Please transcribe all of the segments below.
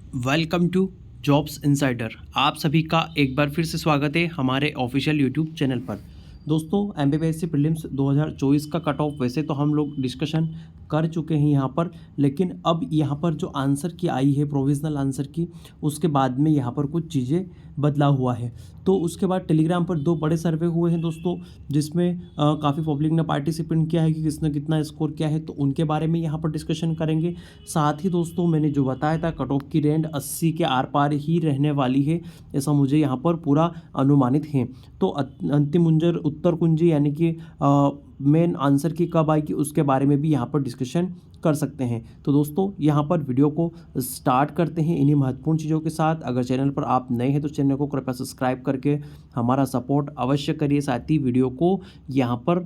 Welcome to jobs insider. आप सभी का एक बार फिर से स्वागत है हमारे ऑफिशियल यूट्यूब चैनल पर। दोस्तों, एमपीपीएससी प्रीलिम्स 2024 का कट ऑफ वैसे तो हम लोग डिस्कशन कर चुके हैं यहाँ पर, लेकिन अब यहाँ पर जो आंसर की आई है प्रोविज़नल आंसर की, उसके बाद में यहाँ पर कुछ चीज़ें बदला हुआ है। तो उसके बाद टेलीग्राम पर 2 बड़े सर्वे हुए हैं दोस्तों, जिसमें काफ़ी पब्लिक ने पार्टिसिपेंट किया है कि किसने कितना स्कोर किया है, तो उनके बारे में यहाँ पर डिस्कशन करेंगे। साथ ही दोस्तों, मैंने जो बताया था कट ऑफ की रेंज 80 के आर पार ही रहने वाली है, ऐसा मुझे यहाँ पर पूरा अनुमानित है। तो अंतिम उत्तर कुंजी यानी कि मेन आंसर की कब आएगी उसके बारे में भी यहाँ पर डिस्कशन कर सकते हैं। तो दोस्तों, यहाँ पर वीडियो को स्टार्ट करते हैं इन्हीं महत्वपूर्ण चीज़ों के साथ। अगर चैनल पर आप नए हैं तो चैनल को कृपया सब्सक्राइब करके हमारा सपोर्ट अवश्य करिए। साथ ही वीडियो को यहाँ पर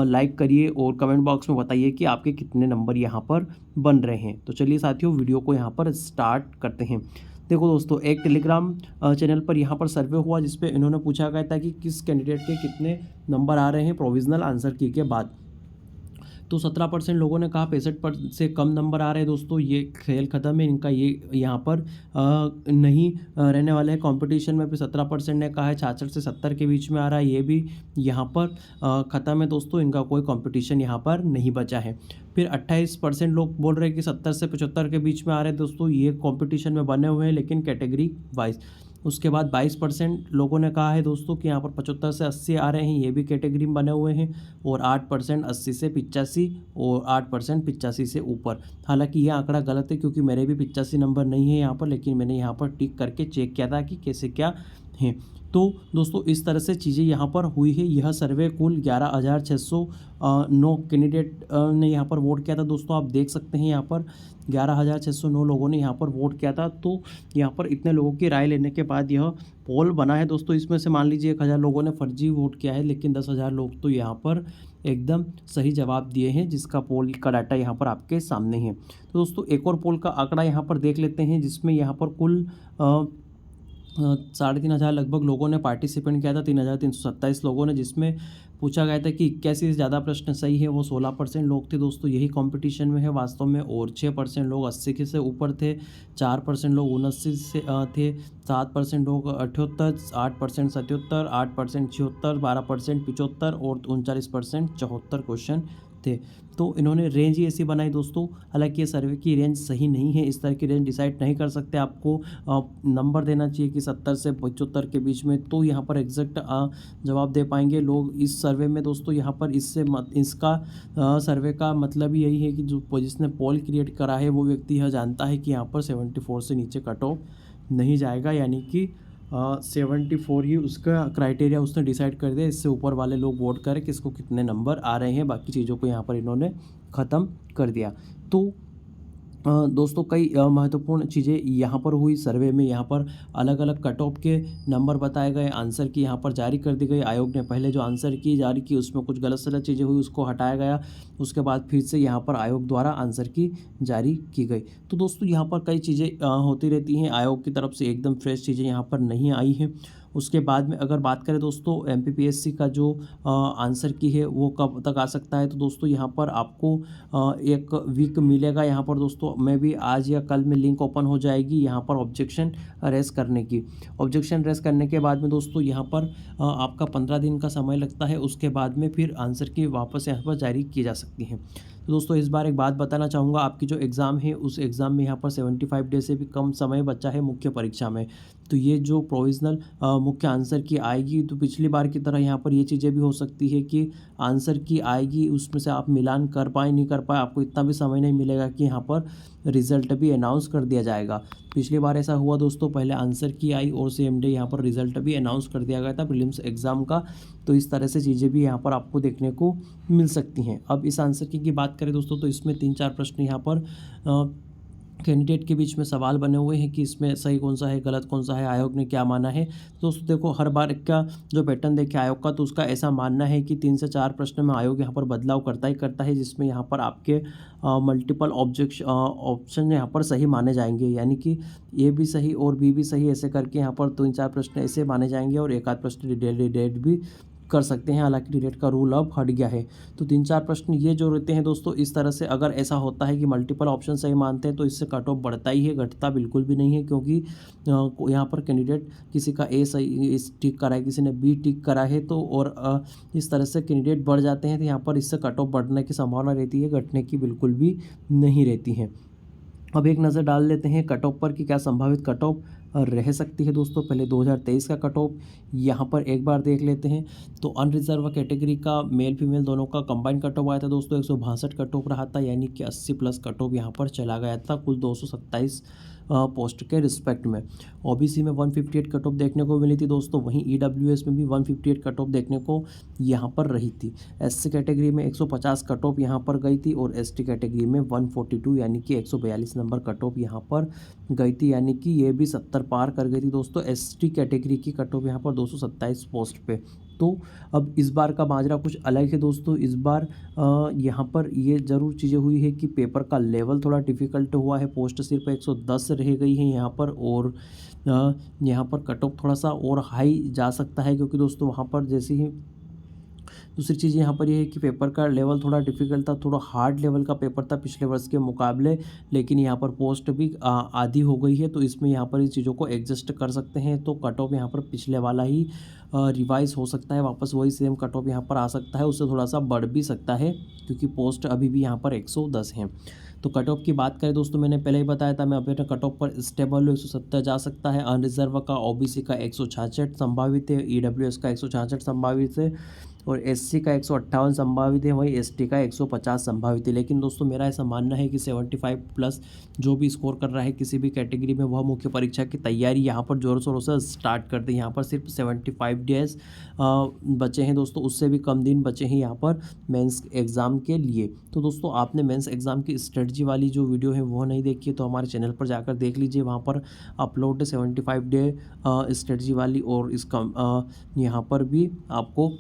लाइक करिए और कमेंट बॉक्स में बताइए कि आपके कितने नंबर यहाँ पर बन रहे हैं। तो चलिए साथियों, वीडियो को यहाँ पर स्टार्ट करते हैं। देखो दोस्तों, एक टेलीग्राम चैनल पर यहाँ पर सर्वे हुआ जिसपे इन्होंने पूछा गया था कि किस कैंडिडेट के कितने नंबर आ रहे हैं प्रोविज़नल आंसर की के बाद। तो 17% लोगों ने कहा 65 से कम नंबर आ रहे हैं। दोस्तों, ये खेल ख़त्म है इनका, ये यहाँ पर नहीं रहने वाले हैं कंपटीशन में। फिर 17% ने कहा है 66 से 70 के बीच में आ रहा है, ये भी यहाँ पर ख़त्म है दोस्तों, इनका कोई कंपटीशन यहाँ पर नहीं बचा है। फिर 28% लोग बोल रहे हैं कि 70 से 75 के बीच में आ रहे हैं। दोस्तों, ये कंपटीशन में बने हुए हैं लेकिन कैटेगरी वाइज। उसके बाद 22% लोगों ने कहा है दोस्तों कि यहाँ पर 75 से 80 आ रहे हैं, ये भी कैटेगरी में बने हुए हैं। और 8% 80 से 85 और 8% 85 से ऊपर। हालांकि यह आंकड़ा गलत है क्योंकि मेरे भी 85 नंबर नहीं है यहाँ पर, लेकिन मैंने यहाँ पर टिक करके चेक किया था कि कैसे क्या है। तो दोस्तों, इस तरह से चीज़ें यहाँ पर हुई है। यह सर्वे कुल 11,609 कैंडिडेट ने यहाँ पर वोट किया था। दोस्तों, आप देख सकते हैं यहाँ पर 11,609 लोगों ने यहाँ पर वोट किया था। तो यहाँ पर इतने लोगों की राय लेने के बाद यह पोल बना है दोस्तों। इसमें से मान लीजिए 1,000 लोगों ने फर्जी वोट किया है, लेकिन 10,000 लोग तो यहाँ पर एकदम सही जवाब दिए हैं, जिसका पोल का डाटा यहाँ पर आपके सामने है। तो दोस्तों, एक और पोल का आंकड़ा यहाँ पर देख लेते हैं, जिसमें यहाँ पर कुल 3,500 लगभग लोगों ने पार्टिसिपेंट किया था, 3,327 लोगों ने, जिसमें पूछा गया था कि 81 से ज़्यादा प्रश्न सही है, वो 16% लोग थे। दोस्तों, यही कंपटीशन में है वास्तव में। और 6% लोग 80 के से ऊपर थे, 4% लोग 79 से थे, 7% लोग 78, 8% 77, 8% 76, 12% 75 और 39% 74 क्वेश्चन थे। तो इन्होंने रेंज ही ऐसी बनाई दोस्तों। हालांकि ये सर्वे की रेंज सही नहीं है, इस तरह की रेंज डिसाइड नहीं कर सकते। आपको नंबर देना चाहिए कि 70 से 75 के बीच में, तो यहाँ पर एग्जैक्ट जवाब दे पाएंगे लोग इस सर्वे में। दोस्तों, यहाँ पर इसका सर्वे का मतलब यही है कि जो जिसने पोल क्रिएट करा है वो व्यक्ति यह जानता है कि यहाँ पर 74 से नीचे कट ऑफ नहीं जाएगा, यानी कि 74 ही उसका क्राइटेरिया उसने डिसाइड कर दिया। इससे ऊपर वाले लोग वोट करें किसको कितने नंबर आ रहे हैं, बाकी चीज़ों को यहाँ पर इन्होंने ख़त्म कर दिया। तो दोस्तों, कई महत्वपूर्ण चीज़ें यहाँ पर हुई सर्वे में। यहाँ पर अलग अलग कट ऑफ के नंबर बताए गए, आंसर की यहाँ पर जारी कर दी गई। आयोग ने पहले जो आंसर की जारी की उसमें कुछ गलत सलत चीज़ें हुई, उसको हटाया गया। उसके बाद फिर से यहाँ पर आयोग द्वारा आंसर की जारी की गई। तो दोस्तों, यहाँ पर कई चीज़ें होती रहती हैं, आयोग की तरफ से एकदम फ्रेश चीज़ें यहाँ पर नहीं आई हैं। उसके बाद में अगर बात करें दोस्तों, एमपीपीएससी का जो आंसर की है वो कब तक आ सकता है, तो दोस्तों यहाँ पर आपको एक वीक मिलेगा। यहाँ पर दोस्तों मैं भी आज या कल में लिंक ओपन हो जाएगी यहाँ पर ऑब्जेक्शन रेस करने की। ऑब्जेक्शन रेस करने के बाद में दोस्तों यहाँ पर आपका 15 दिन का समय लगता है। उसके बाद में फिर आंसर की वापस यहाँ पर जारी की जा सकती हैं। तो दोस्तों, इस बार एक बात बताना चाहूँगा, आपकी जो एग्ज़ाम है उस एग्ज़ाम में यहाँ पर 75 डे से भी कम समय बचा है मुख्य परीक्षा में। तो ये जो प्रोविज़नल मुख्य आंसर की आएगी, तो पिछली बार की तरह यहाँ पर ये चीज़ें भी हो सकती है कि आंसर की आएगी, उसमें से आप मिलान कर पाए नहीं कर पाए, आपको इतना भी समय नहीं मिलेगा कि यहाँ पर रिज़ल्ट भी अनाउंस कर दिया जाएगा। पिछली बार ऐसा हुआ दोस्तों, पहले आंसर की आई और सेम डे यहाँ पर रिज़ल्ट भी अनाउंस कर दिया गया था प्रीलिम्स एग्ज़ाम का। तो इस तरह से चीज़ें भी यहाँ पर आपको देखने को मिल सकती हैं। अब इस आंसर की बात करें दोस्तों, तो इसमें 3-4 प्रश्न यहाँ पर कैंडिडेट के बीच में सवाल बने हुए हैं कि इसमें सही कौन सा है, गलत कौन सा है, आयोग ने क्या माना है। दोस्तों देखो, हर बार का जो पैटर्न देखे आयोग का, तो उसका ऐसा मानना है कि 3 से 4 प्रश्न में आयोग यहाँ पर बदलाव करता ही करता है, जिसमें यहाँ पर आपके मल्टीपल ऑप्शन यहाँ पर सही माने जाएंगे, यानी कि ए भी सही और बी भी सही, ऐसे करके यहाँ पर 3-4 प्रश्न ऐसे माने जाएंगे और एक आध प्रश्न डेट भी कर सकते हैं। हालांकि रीरेट का रूल अब हट गया है। तो 3-4 प्रश्न ये जो रहते हैं दोस्तों, इस तरह से अगर ऐसा होता है कि मल्टीपल ऑप्शन सही मानते हैं तो इससे कट ऑफ बढ़ता ही है, घटता बिल्कुल भी नहीं है। क्योंकि यहाँ पर कैंडिडेट किसी का ए सही टिक करा है, किसी ने बी टिक करा है, तो और इस तरह से कैंडिडेट बढ़ जाते हैं, तो यहाँ पर इससे कट ऑफ बढ़ने की संभावना रहती है, घटने की बिल्कुल भी नहीं रहती है। अब एक नज़र डाल लेते हैं कट ऑफ पर कि क्या संभावित कट ऑफ रह सकती है दोस्तों। पहले 2023 का कट ऑफ यहाँ पर एक बार देख लेते हैं। तो अनरिजर्व कैटेगरी का मेल फीमेल दोनों का कंबाइंड कट ऑफ आया था दोस्तों, 162 कट ऑफ रहा था, यानी कि 80 प्लस कट ऑफ यहाँ पर चला गया था कुल 227 पोस्ट के रिस्पेक्ट में। ओबीसी में 158 कट ऑफ देखने को मिली थी दोस्तों, वहीं ईडब्ल्यूएस में भी 158 कट ऑफ देखने को यहाँ पर रही थी। एससी कैटेगरी में 150 कट ऑफ यहाँ पर गई थी और एसटी कैटेगरी में 142 यानी कि 142 नंबर कट ऑफ यहाँ पर गई थी, यानी कि ये भी 70 पार कर गई थी दोस्तों। एसटी कैटेगरी की कट ऑफ यहाँ पर 227 पोस्ट पे। तो अब इस बार का माजरा कुछ अलग है दोस्तों। इस बार यहाँ पर ये ज़रूर चीज़ें हुई है कि पेपर का लेवल थोड़ा डिफ़िकल्ट हुआ है, पोस्ट सिर्फ 110 रह गई है यहाँ पर, और यहाँ पर कट ऑफ थोड़ा सा और हाई जा सकता है, क्योंकि दोस्तों वहाँ पर जैसे ही दूसरी चीज़ यहाँ पर ये है कि पेपर का लेवल थोड़ा डिफ़िकल्ट था, थोड़ा हार्ड लेवल का पेपर था पिछले वर्ष के मुकाबले, लेकिन यहाँ पर पोस्ट भी आधी हो गई है, तो इसमें यहाँ पर इन चीज़ों को एडजस्ट कर सकते हैं। तो कट ऑफ यहाँ पर पिछले वाला ही रिवाइज हो सकता है, वापस वही सेम कट ऑफ यहाँ पर आ सकता है, उससे थोड़ा सा बढ़ भी सकता है, क्योंकि पोस्ट अभी भी यहाँ पर 110 हैं। तो कट ऑफ की बात करें दोस्तों, मैंने पहले ही बताया था, मैं अपने कट ऑफ पर स्टेबल 170 जा सकता है। अनरिजर्व का ओबीसी का 166 संभावित है, ईडब्ल्यूएस का 166 संभावित है, और एससी का 158 संभावित है, वहीं एसटी का 150 संभावित है। लेकिन दोस्तों मेरा ऐसा मानना है कि 75 प्लस जो भी स्कोर कर रहा है किसी भी कैटेगरी में, वह मुख्य परीक्षा की तैयारी यहाँ पर जोर शोरों से स्टार्ट कर दे। यहाँ पर सिर्फ 75 डेज बचे हैं दोस्तों, उससे भी कम दिन बचे हैं यहाँ पर मेंस एग्ज़ाम के लिए। तो दोस्तों आपने मेंस एग्ज़ाम की स्ट्रेटजी वाली जो वीडियो है वो नहीं देखी है तो हमारे चैनल पर जाकर देख लीजिए, वहाँ पर अपलोड है 75 डे स्ट्रेटजी वाली, और इसका यहाँ पर भी आपको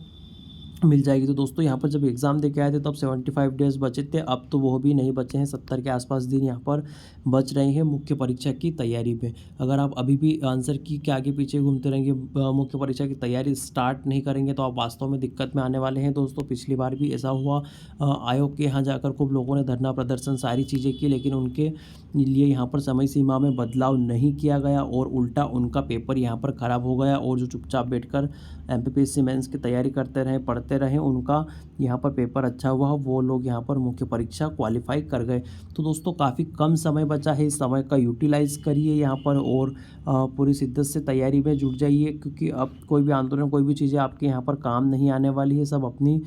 मिल जाएगी। तो दोस्तों यहाँ पर जब एग्ज़ाम देके आए थे तब 75 डेज़ बचे थे, अब तो वो भी नहीं बचे हैं, 70 के आसपास दिन यहाँ पर बच रहे हैं मुख्य परीक्षा की तैयारी में। अगर आप अभी भी आंसर की के आगे पीछे घूमते रहेंगे, मुख्य परीक्षा की तैयारी स्टार्ट नहीं करेंगे, तो आप वास्तव में दिक्कत में आने वाले हैं दोस्तों। पिछली बार भी ऐसा हुआ, आयोग के यहाँ जाकर खूब लोगों ने धरना प्रदर्शन सारी चीज़ें की, लेकिन उनके लिए यहाँ पर समय सीमा में बदलाव नहीं किया गया, और उल्टा उनका पेपर यहाँ पर ख़राब हो गया, और जो चुपचाप बैठकर एमपीपीएससी मेंस की तैयारी करते रहे, पढ़ते रहे, उनका यहाँ पर पेपर अच्छा हुआ, वो लोग यहाँ पर मुख्य परीक्षा क्वालिफाई कर गए। तो दोस्तों काफ़ी कम समय बचा है, इस समय का यूटिलाइज़ करिए यहाँ पर, और पूरी शिद्दत से तैयारी में जुट जाइए, क्योंकि अब कोई भी आंदोलन, कोई भी चीज़ें आपके यहाँ पर काम नहीं आने वाली है। सब अपनी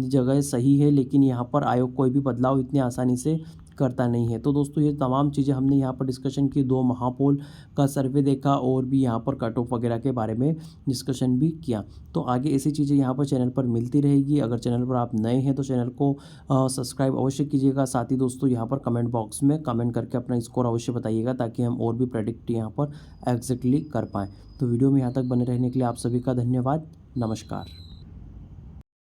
जगह सही है, लेकिन यहाँ पर आयोग कोई भी बदलाव इतनी आसानी से करता नहीं है। तो दोस्तों ये तमाम चीज़ें हमने यहाँ पर डिस्कशन की, 2 महापोल का सर्वे देखा, और भी यहाँ पर कट ऑफ वगैरह के बारे में डिस्कशन भी किया। तो आगे ऐसी चीज़ें यहाँ पर चैनल पर मिलती रहेगी। अगर चैनल पर आप नए हैं तो चैनल को सब्सक्राइब अवश्य कीजिएगा। साथ ही दोस्तों यहाँ पर कमेंट बॉक्स में कमेंट करके अपना स्कोर अवश्य बताइएगा, ताकि हम और भी प्रेडिक्ट यहाँ पर एग्जैक्टली कर पाएँ। तो वीडियो में यहाँ तक बने रहने के लिए आप सभी का धन्यवाद। नमस्कार।